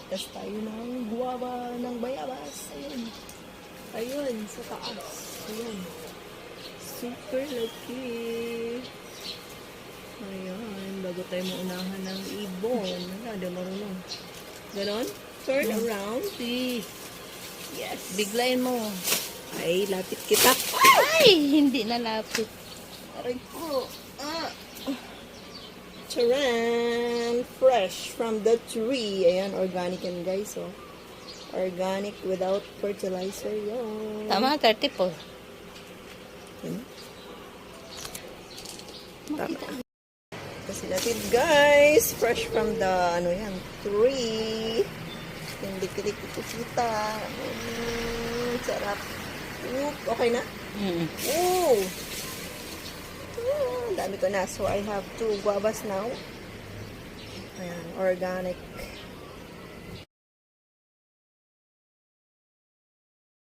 Pitas tayo ng guava ng bayabas. Ayun. Ayun, sa taas. Ayun. Super lucky. Ayan, bago tayo maunahan ng ibon. Wala, di marunong. Ganon? Turn around. Yes. Biglayin mo. Ay, lapit kita. Ay, hindi nalapit. Aray ko. Charan! Fresh from the tree. Ayan, organic yan guys. Oh. Organic without fertilizer. Yan. Tama, 30 po. Yan. Tama. Kasi natin guys. Fresh from the, ano yan, tree. Hindi kita. Sarap. Oop, okay na? Ooh! Ang dami ko na. So, I have 2 guavas now. Ayan, organic.